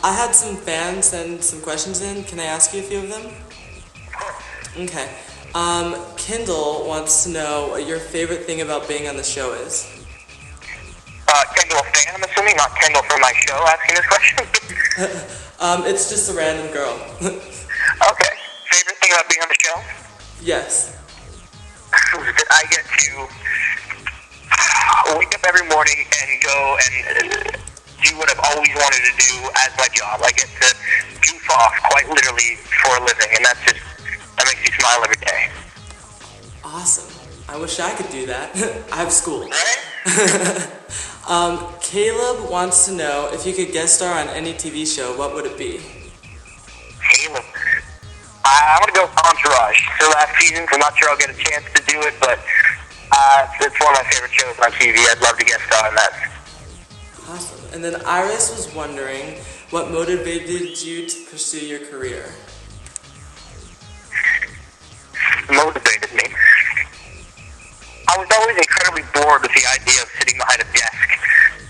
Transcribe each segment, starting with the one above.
I had some fans send some questions in. Can I ask you a few of them? Okay. Kendall wants to know what your favorite thing about being on the show is. Kendall fan, I'm assuming, not Kendall from my show asking this question. It's just a random girl. Okay. Favorite thing about being on the show? Yes. That I get to wake up every morning and go and do what I've always wanted to do as my job. I get to goof off quite literally for a living, and that makes me smile every day. Awesome. I wish I could do that. I have school. Right? Caleb wants to know if you could guest star on any TV show, what would it be? Caleb. I'm going to go Entourage. The last season, so I'm not sure I'll get a chance to do it, but it's one of my favorite shows on TV. I'd love to guest star on that. Awesome. And then Iris was wondering what motivated you to pursue your career? Motivated me. I was always incredibly bored with the idea of sitting behind a desk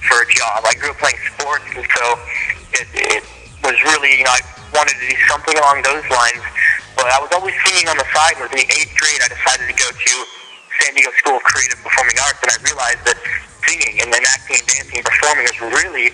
for a job. I grew up playing sports, and so it was really, I wanted to do something along those lines. But I was always singing on the side. In the 8th grade, I decided to go to San Diego School of Creative and Performing Arts, and I realized that singing and then acting and dancing and performing is really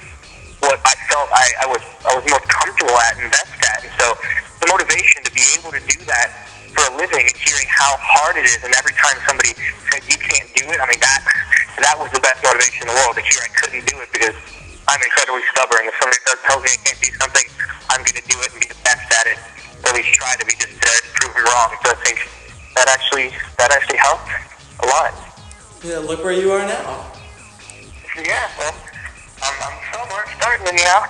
what I felt I was most comfortable at and best at. And so the motivation to be able to do that for a living and hearing how hard it is, and every time somebody said you can't do it, I mean that was the best motivation in the world, to hear I couldn't do it, because I'm incredibly stubborn. If somebody tells me I can't do something, I'm going to do it and be the best at it, or at least try to be, just to prove me wrong. So I think that actually helped a lot. Yeah, look where you are now. Yeah, well, I'm somewhere starting anyhow.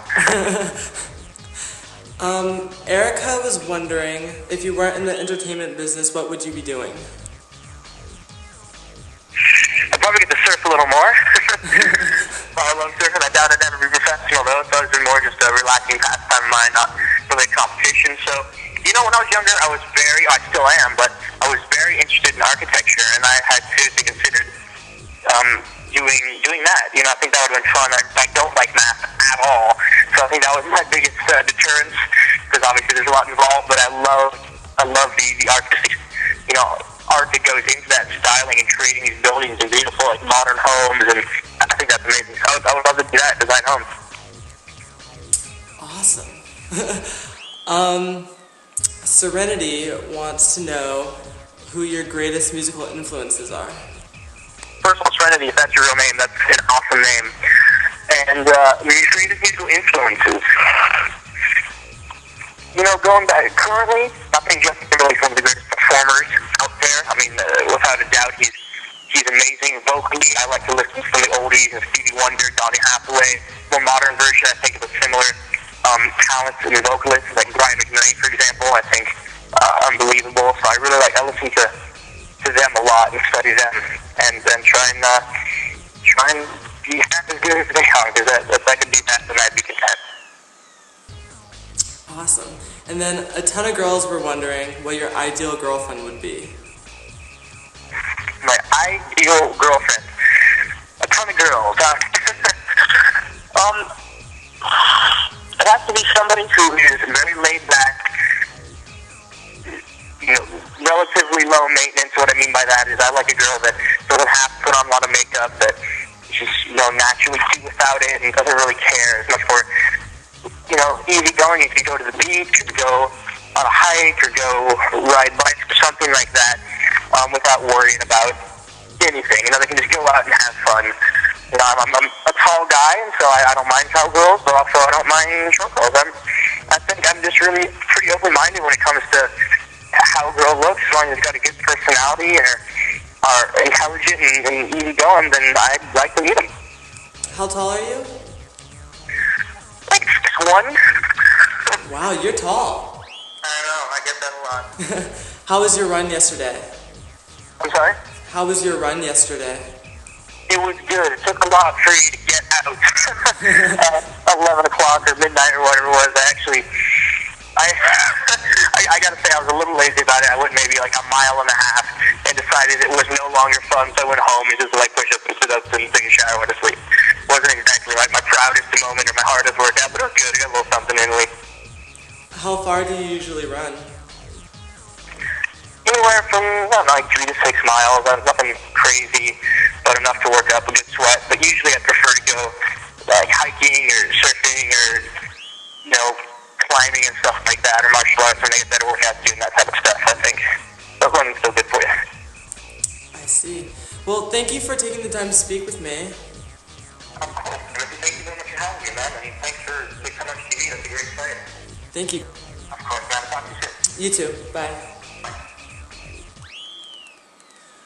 Erica was wondering, if you weren't in the entertainment business, what would you be doing? I'd probably get to surf a little more. I love surfing. I doubt I'd ever be professional, though. It's always been more just a relaxing pastime of mine, not really a competition. So, when I was younger, I still am, but I was very interested in architecture, and I had seriously considered doing that. I think that would have been fun. I don't like math at all, so I think that was my biggest deterrence, because obviously there's a lot involved, but I love the artistic, art that goes into that, styling and creating these buildings and beautiful, like, modern homes, and I think that's amazing. So I would love to do that, design homes. Awesome. Serenity wants to know who your greatest musical influences are. First of all, Serenity, if that's your real name, that's an awesome name. And your greatest musical influences. Going back, currently, I think Justin Timberlake's one of the greatest performers out there. I mean, without a doubt, he's amazing vocally. I like to listen to some of the oldies, and Stevie Wonder, Donny Hathaway. More modern version, I think, of a similar talents and vocalists, like Brian McKnight, for example. I think unbelievable. So I listen to them a lot and study them, and then try and be half as good as they are, because if I could do that, then I'd be content. Awesome. And then a ton of girls were wondering what your ideal girlfriend would be. My ideal girlfriend. A ton of girls. It has to be somebody who is very laid back, relatively low maintenance. What I mean by that is I like a girl that doesn't have to put on a lot of makeup, that she's naturally cute without it, and doesn't really care. It's much more easy going. You can go to the beach, or go on a hike, or go ride bikes, or something like that, without worrying about anything. They can just go out and have fun. I'm a tall guy, and so I don't mind tall girls, but also I don't mind short girls. I think I'm just really pretty open-minded when it comes to how a girl looks. As long as it's got a good personality and are intelligent and easygoing, then I'd like to meet them. How tall are you? Like 6'1". Wow, you're tall. I don't know, I get that a lot. How was your run yesterday? I'm sorry? How was your run yesterday? It was good. It took a lot for you to get out at 11 o'clock or midnight or whatever it was. I gotta say, I was a little lazy about it. I went maybe like a mile and a half and decided it was no longer fun, so I went home and just push-ups and sit-ups and take a shower and went to sleep. wasn't exactly like my proudest moment or my hardest workout, but it was good. I got a little something in me. How far do you usually run? Anywhere from, I don't know, like 3 to 6 miles. Nothing crazy, but enough to work up a good sweat. But usually I prefer to go like hiking or surfing or, climbing and stuff like that, or martial arts, and I get better workouts doing that type of stuff, I think. But running's still good for you. I see. Well, thank you for taking the time to speak with me. Of course. Thank you very much for having me, man. I mean, thanks for coming on TV. That's a great site. Thank you. Of course, man. Talk to you soon. You too. Bye. Bye.